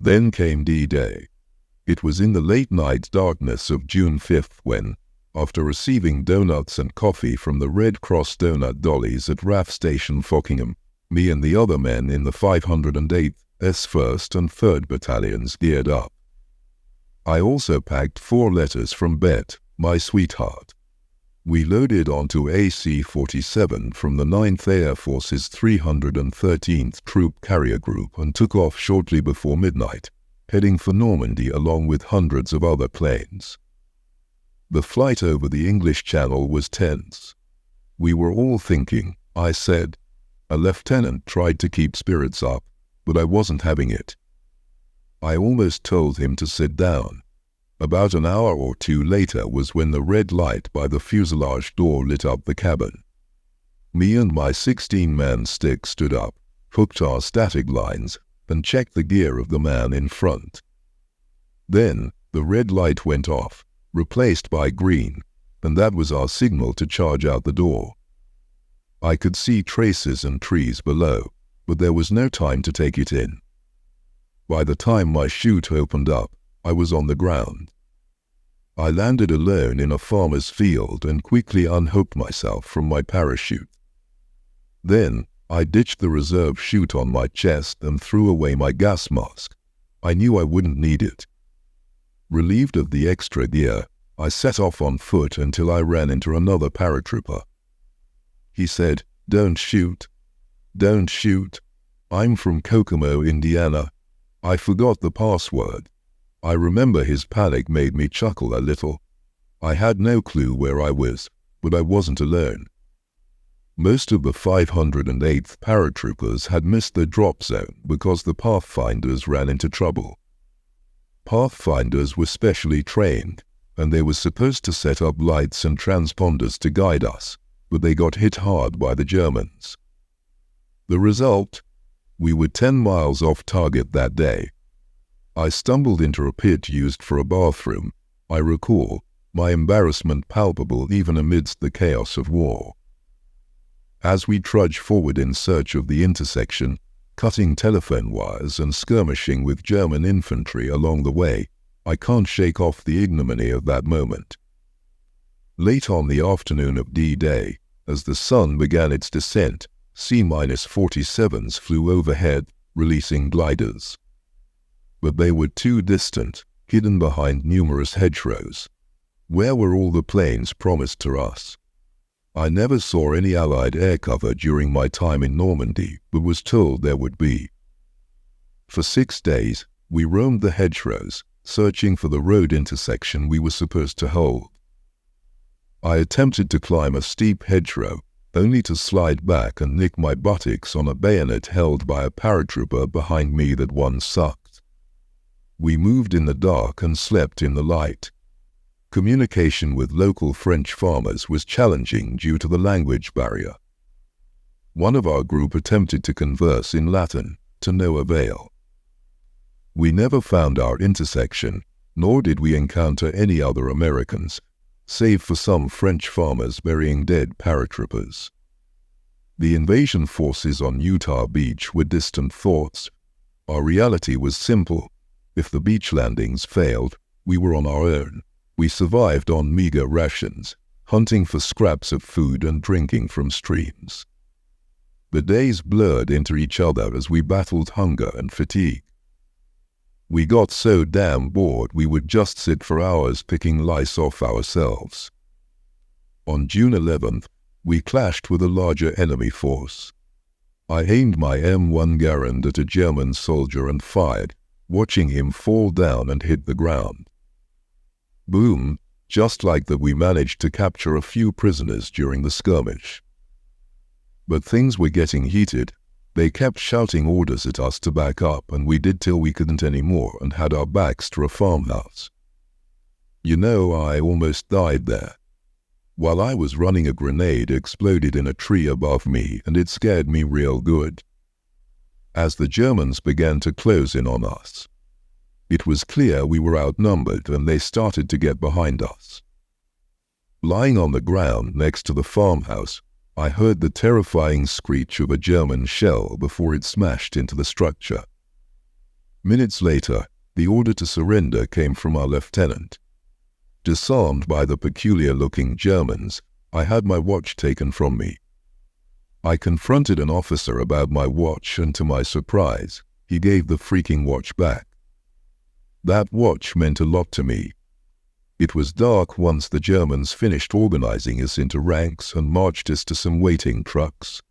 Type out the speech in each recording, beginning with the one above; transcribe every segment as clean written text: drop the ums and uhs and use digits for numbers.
Then came D-Day. It was in the late night darkness of June 5th when, after receiving donuts and coffee from the Red Cross donut dollies at RAF Station Fockingham, me and the other men in the 508th S 1st and 3rd Battalions geared up. I also packed 4 letters from Bet, my sweetheart. We loaded onto AC-47 from the 9th Air Force's 313th Troop Carrier Group and took off shortly before midnight, heading for Normandy along with hundreds of other planes. The flight over the English Channel was tense. We were all thinking, I said. A lieutenant tried to keep spirits up, but I wasn't having it. I almost told him to sit down. About an hour or two later was when the red light by the fuselage door lit up the cabin. Me and my 16-man stick stood up, hooked our static lines, and checked the gear of the man in front. Then, the red light went off, replaced by green, and that was our signal to charge out the door. I could see traces and trees below, but there was no time to take it in. By the time my chute opened up, I was on the ground. I landed alone in a farmer's field and quickly unhooked myself from my parachute. Then, I ditched the reserve chute on my chest and threw away my gas mask. I knew I wouldn't need it. Relieved of the extra gear, I set off on foot until I ran into another paratrooper. He said, "Don't shoot. Don't shoot. I'm from Kokomo, Indiana. I forgot the password." I remember his panic made me chuckle a little. I had no clue where I was, but I wasn't alone. Most of the 508th paratroopers had missed the drop zone because the Pathfinders ran into trouble. Pathfinders were specially trained, and they were supposed to set up lights and transponders to guide us, but they got hit hard by the Germans. The result? We were 10 miles off target that day. I stumbled into a pit used for a bathroom. I recall, my embarrassment palpable even amidst the chaos of war. As we trudged forward in search of the intersection, cutting telephone wires and skirmishing with German infantry along the way, I can't shake off the ignominy of that moment. Late on the afternoon of D-Day, as the sun began its descent, C-47s flew overhead, releasing gliders. But they were too distant, hidden behind numerous hedgerows. Where were all the planes promised to us? I never saw any Allied air cover during my time in Normandy, but was told there would be. For 6 days, we roamed the hedgerows, searching for the road intersection we were supposed to hold. I attempted to climb a steep hedgerow, only to slide back and nick my buttocks on a bayonet held by a paratrooper behind me that once sucked. We moved in the dark and slept in the light. Communication with local French farmers was challenging due to the language barrier. One of our group attempted to converse in Latin, to no avail. We never found our intersection, nor did we encounter any other Americans, save for some French farmers burying dead paratroopers. The invasion forces on Utah Beach were distant thoughts. Our reality was simple. If the beach landings failed, we were on our own. We survived on meager rations, hunting for scraps of food and drinking from streams. The days blurred into each other as we battled hunger and fatigue. We got so damn bored we would just sit for hours picking lice off ourselves. On June 11th, we clashed with a larger enemy force. I aimed my M1 Garand at a German soldier and fired, watching him fall down and hit the ground. Boom, just like that we managed to capture a few prisoners during the skirmish. But things were getting heated. They kept shouting orders at us to back up, and we did till we couldn't anymore and had our backs to a farmhouse. You know, I almost died there. While I was running, a grenade exploded in a tree above me, and it scared me real good. As the Germans began to close in on us, it was clear we were outnumbered and they started to get behind us. Lying on the ground next to the farmhouse, I heard the terrifying screech of a German shell before it smashed into the structure. Minutes later, the order to surrender came from our lieutenant. Disarmed by the peculiar-looking Germans, I had my watch taken from me. I confronted an officer about my watch, and to my surprise, he gave the freaking watch back. That watch meant a lot to me. It was dark once the Germans finished organizing us into ranks and marched us to some waiting trucks.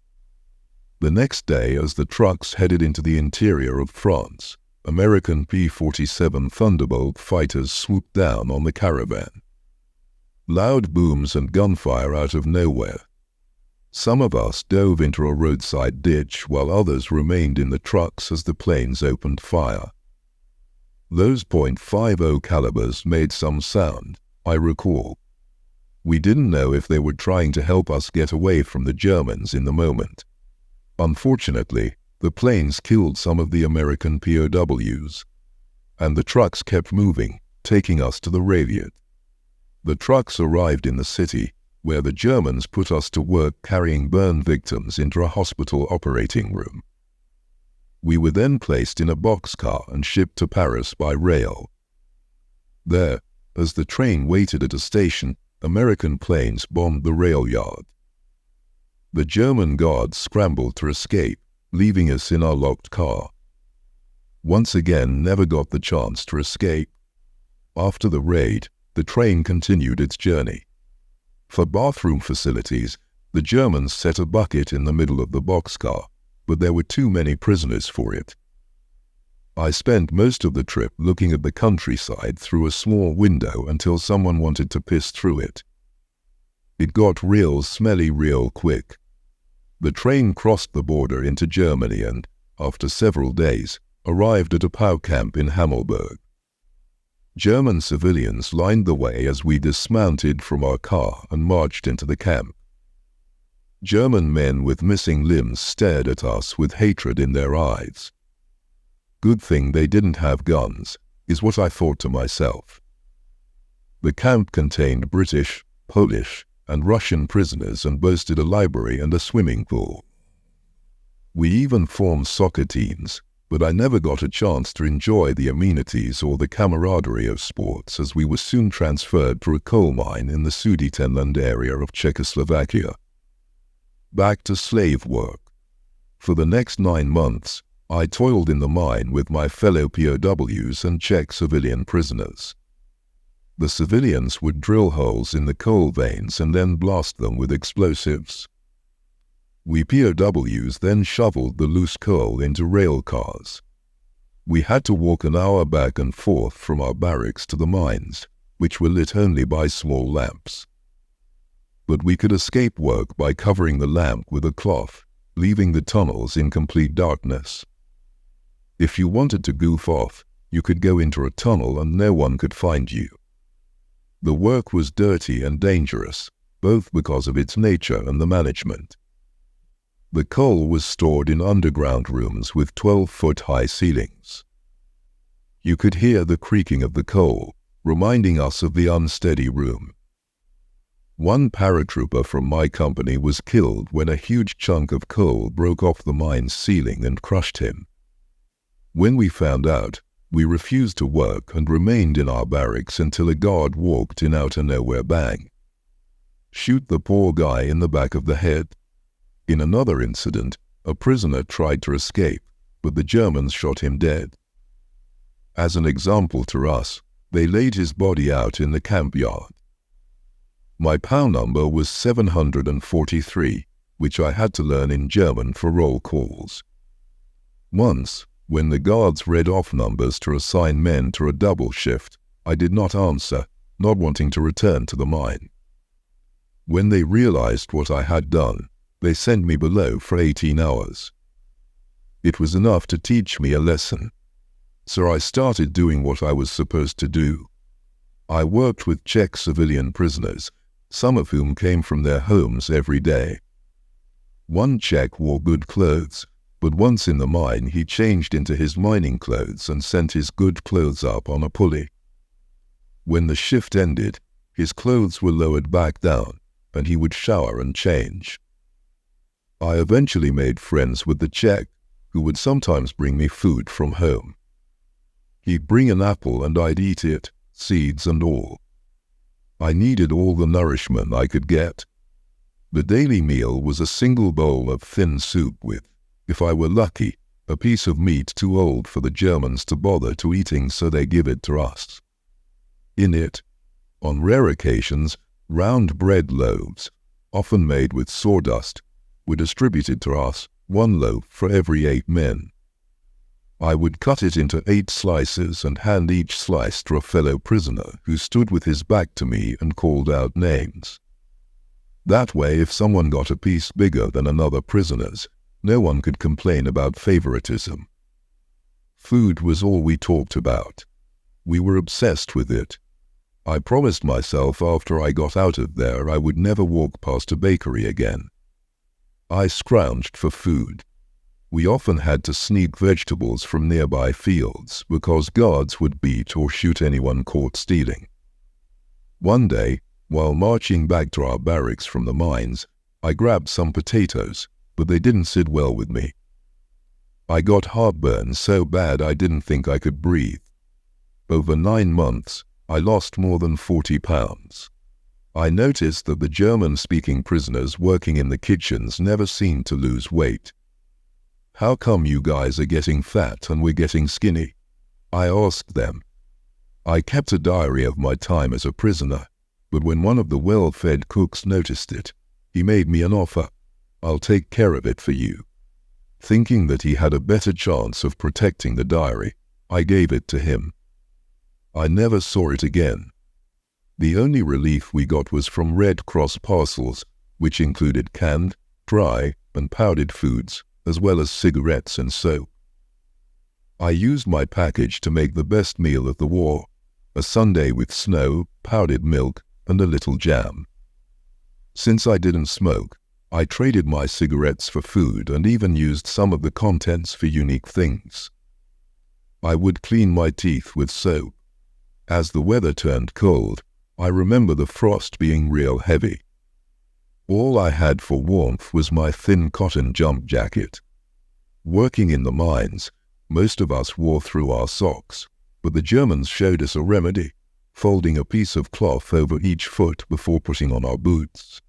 The next day, as the trucks headed into the interior of France, American P-47 Thunderbolt fighters swooped down on the caravan. Loud booms and gunfire out of nowhere. Some of us dove into a roadside ditch while others remained in the trucks as the planes opened fire. Those .50 calibers made some sound, I recall. We didn't know if they were trying to help us get away from the Germans in the moment. Unfortunately, the planes killed some of the American POWs, and the trucks kept moving, taking us to the Raviot. The trucks arrived in the city, where the Germans put us to work carrying burn victims into a hospital operating room. We were then placed in a boxcar and shipped to Paris by rail. There, as the train waited at a station, American planes bombed the rail yard. The German guards scrambled to escape, leaving us in our locked car. Once again, never got the chance to escape. After the raid, the train continued its journey. For bathroom facilities, the Germans set a bucket in the middle of the boxcar, but there were too many prisoners for it. I spent most of the trip looking at the countryside through a small window until someone wanted to piss through it. It got real smelly real quick. The train crossed the border into Germany and, after several days, arrived at a POW camp in Hammelburg. German civilians lined the way as we dismounted from our car and marched into the camp. German men with missing limbs stared at us with hatred in their eyes. Good thing they didn't have guns, is what I thought to myself. The camp contained British, Polish, and Russian prisoners and boasted a library and a swimming pool. We even formed soccer teams, but I never got a chance to enjoy the amenities or the camaraderie of sports, as we were soon transferred to a coal mine in the Sudetenland area of Czechoslovakia. Back to slave work. For the next 9 months, I toiled in the mine with my fellow POWs and Czech civilian prisoners. The civilians would drill holes in the coal veins and then blast them with explosives. We POWs then shoveled the loose coal into rail cars. We had to walk an hour back and forth from our barracks to the mines, which were lit only by small lamps. But we could escape work by covering the lamp with a cloth, leaving the tunnels in complete darkness. If you wanted to goof off, you could go into a tunnel and no one could find you. The work was dirty and dangerous, both because of its nature and the management. The coal was stored in underground rooms with 12-foot-high ceilings. You could hear the creaking of the coal, reminding us of the unsteady room. One paratrooper from my company was killed when a huge chunk of coal broke off the mine's ceiling and crushed him. When we found out, we refused to work and remained in our barracks until a guard walked in out of nowhere bang. Shoot the poor guy in the back of the head. In another incident, a prisoner tried to escape, but the Germans shot him dead. As an example to us, they laid his body out in the camp yard. My POW number was 743, which I had to learn in German for roll calls. Once, when the guards read off numbers to assign men to a double shift, I did not answer, not wanting to return to the mine. When they realized what I had done, they sent me below for 18 hours. It was enough to teach me a lesson. So I started doing what I was supposed to do. I worked with Czech civilian prisoners, some of whom came from their homes every day. One Czech wore good clothes, but once in the mine he changed into his mining clothes and sent his good clothes up on a pulley. When the shift ended, his clothes were lowered back down, and he would shower and change. I eventually made friends with the Czech, who would sometimes bring me food from home. He'd bring an apple and I'd eat it, seeds and all. I needed all the nourishment I could get. The daily meal was a single bowl of thin soup with, if I were lucky, a piece of meat too old for the Germans to bother to eating, so they give it to us. In it, on rare occasions, round bread loaves, often made with sawdust, were distributed to us, 1 loaf for every 8 men. I would cut it into 8 slices and hand each slice to a fellow prisoner who stood with his back to me and called out names. That way, if someone got a piece bigger than another prisoner's, no one could complain about favoritism. Food was all we talked about. We were obsessed with it. I promised myself after I got out of there I would never walk past a bakery again. I scrounged for food. We often had to sneak vegetables from nearby fields because guards would beat or shoot anyone caught stealing. One day, while marching back to our barracks from the mines, I grabbed some potatoes, but they didn't sit well with me. I got heartburn so bad I didn't think I could breathe. Over 9 months, I lost more than 40 pounds. I noticed that the German-speaking prisoners working in the kitchens never seemed to lose weight. "How come you guys are getting fat and we're getting skinny?" I asked them. I kept a diary of my time as a prisoner, but when one of the well-fed cooks noticed it, he made me an offer. "I'll take care of it for you." Thinking that he had a better chance of protecting the diary, I gave it to him. I never saw it again. The only relief we got was from Red Cross parcels, which included canned, dry, and powdered foods, as well as cigarettes and soap. I used my package to make the best meal of the war, a sundae with snow, powdered milk, and a little jam. Since I didn't smoke, I traded my cigarettes for food and even used some of the contents for unique things. I would clean my teeth with soap. As the weather turned cold, I remember the frost being real heavy. All I had for warmth was my thin cotton jump jacket. Working in the mines, most of us wore through our socks, but the Germans showed us a remedy, folding a piece of cloth over each foot before putting on our boots.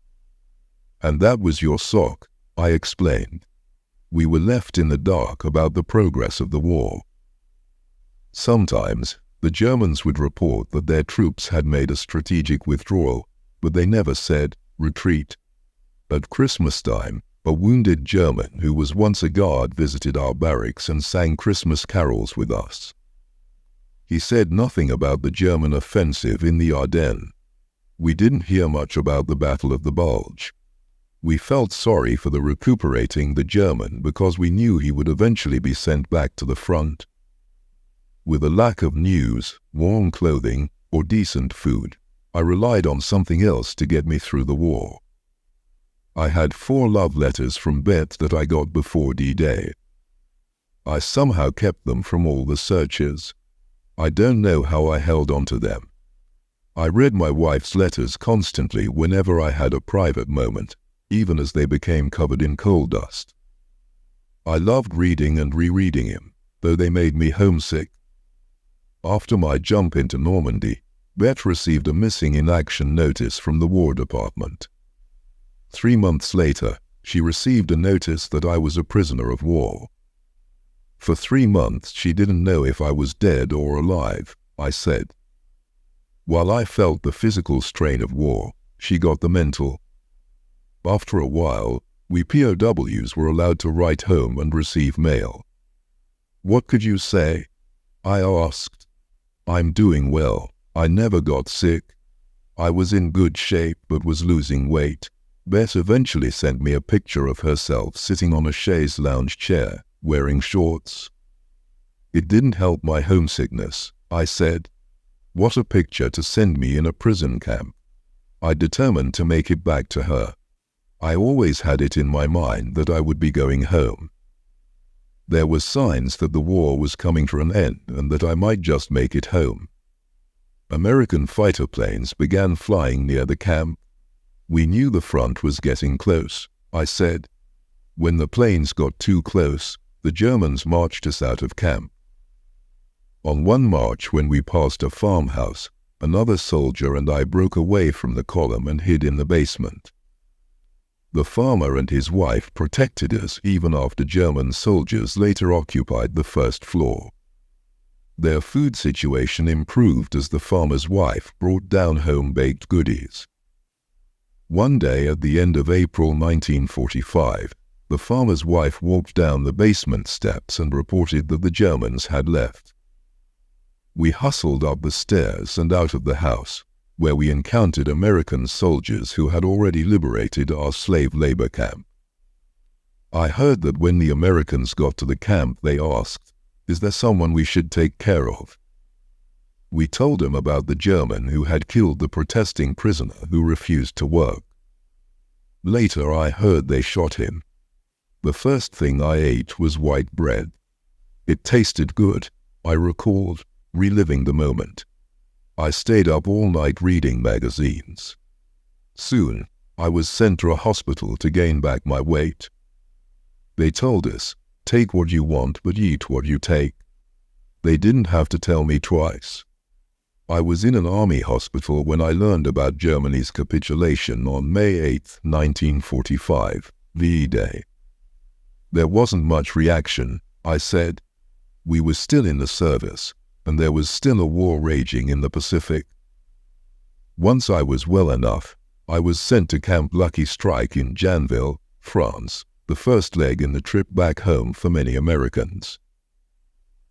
"And that was your sock," I explained. We were left in the dark about the progress of the war. Sometimes, the Germans would report that their troops had made a strategic withdrawal, but they never said, "retreat." At Christmas time, a wounded German who was once a guard visited our barracks and sang Christmas carols with us. He said nothing about the German offensive in the Ardennes. We didn't hear much about the Battle of the Bulge. We felt sorry for the recuperating the German because we knew he would eventually be sent back to the front. With a lack of news, warm clothing, or decent food, I relied on something else to get me through the war. I had 4 love letters from Beth that I got before D-Day. I somehow kept them from all the searches. I don't know how I held on to them. I read my wife's letters constantly whenever I had a private moment, even as they became covered in coal dust. I loved reading and rereading him, though they made me homesick. After my jump into Normandy, Beth received a missing in action notice from the War Department. 3 months later, she received a notice that I was a prisoner of war. For 3 months she didn't know if I was dead or alive, I said. While I felt the physical strain of war, she got the mental. After a while, we POWs were allowed to write home and receive mail. "What could you say?" I asked. "I'm doing well. I never got sick. I was in good shape but was losing weight." Beth eventually sent me a picture of herself sitting on a chaise lounge chair, wearing shorts. "It didn't help my homesickness," I said. What a picture to send me in a prison camp. I determined to make it back to her. I always had it in my mind that I would be going home. There were signs that the war was coming to an end and that I might just make it home. American fighter planes began flying near the camp. We knew the front was getting close, I said. When the planes got too close, the Germans marched us out of camp. On one march when we passed a farmhouse, another soldier and I broke away from the column and hid in the basement. The farmer and his wife protected us even after German soldiers later occupied the first floor. Their food situation improved as the farmer's wife brought down home-baked goodies. One day at the end of April 1945, the farmer's wife walked down the basement steps and reported that the Germans had left. We hustled up the stairs and out of the house, where we encountered American soldiers who had already liberated our slave labor camp. I heard that when the Americans got to the camp, they asked, "Is there someone we should take care of?" We told them about the German who had killed the protesting prisoner who refused to work. Later I heard they shot him. The first thing I ate was white bread. It tasted good, I recalled, reliving the moment. I stayed up all night reading magazines. Soon, I was sent to a hospital to gain back my weight. They told us, "Take what you want, but eat what you take." They didn't have to tell me twice. I was in an army hospital when I learned about Germany's capitulation on May 8, 1945, VE Day. There wasn't much reaction, I said. We were still in the service, and there was still a war raging in the Pacific. Once I was well enough, I was sent to Camp Lucky Strike in Janville, France, the first leg in the trip back home for many Americans.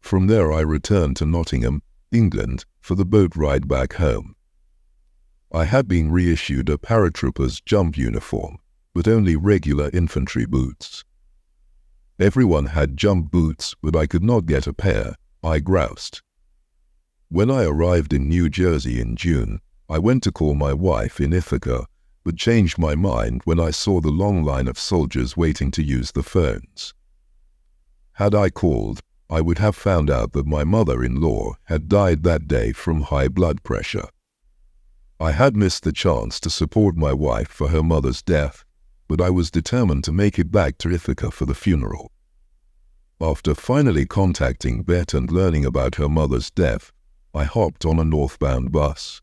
From there I returned to Nottingham, England, for the boat ride back home. I had been reissued a paratrooper's jump uniform, but only regular infantry boots. Everyone had jump boots, but I could not get a pair, I groused. When I arrived in New Jersey in June, I went to call my wife in Ithaca, but changed my mind when I saw the long line of soldiers waiting to use the phones. Had I called, I would have found out that my mother-in-law had died that day from high blood pressure. I had missed the chance to support my wife for her mother's death, but I was determined to make it back to Ithaca for the funeral. After finally contacting Bet and learning about her mother's death, I hopped on a northbound bus.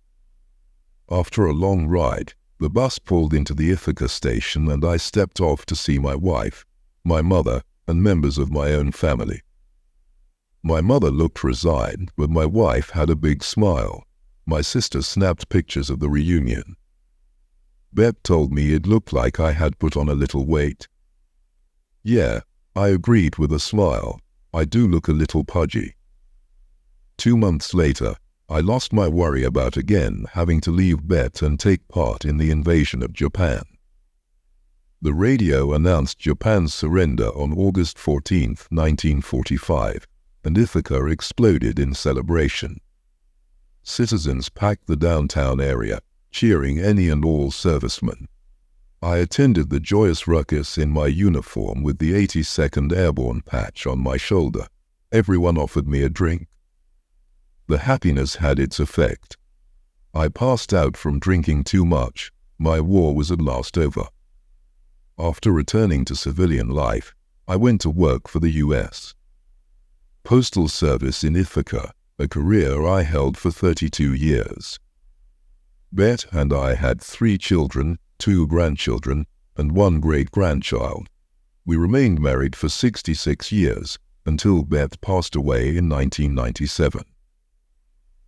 After a long ride, the bus pulled into the Ithaca station and I stepped off to see my wife, my mother, and members of my own family. My mother looked resigned, but my wife had a big smile. My sister snapped pictures of the reunion. Bet told me it looked like I had put on a little weight. Yeah, I agreed with a smile. I do look a little pudgy. 2 months later, I lost my worry about again having to leave Bet and take part in the invasion of Japan. The radio announced Japan's surrender on August 14, 1945, and Ithaca exploded in celebration. Citizens packed the downtown area, cheering any and all servicemen. I attended the joyous ruckus in my uniform with the 82nd Airborne patch on my shoulder. Everyone offered me a drink. The happiness had its effect. I passed out from drinking too much. My war was at last over. After returning to civilian life, I went to work for the U.S. Postal Service in Ithaca, a career I held for 32 years. Bet and I had 3 children, 2 grandchildren, and 1 great-grandchild. We remained married for 66 years, until Bet passed away in 1997.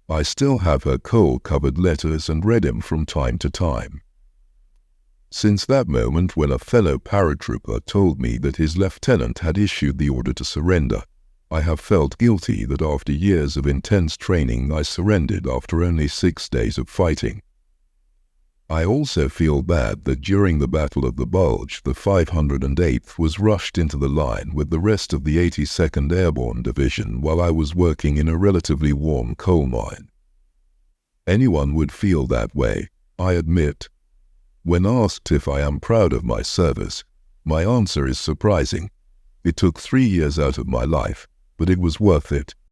I still have her coal-covered letters and read them from time to time. Since that moment when a fellow paratrooper told me that his lieutenant had issued the order to surrender, I have felt guilty that after years of intense training I surrendered after only 6 days of fighting. I also feel bad that during the Battle of the Bulge, the 508th was rushed into the line with the rest of the 82nd Airborne Division while I was working in a relatively warm coal mine. Anyone would feel that way, I admit. When asked if I am proud of my service, my answer is surprising. It took 3 years out of my life, but it was worth it.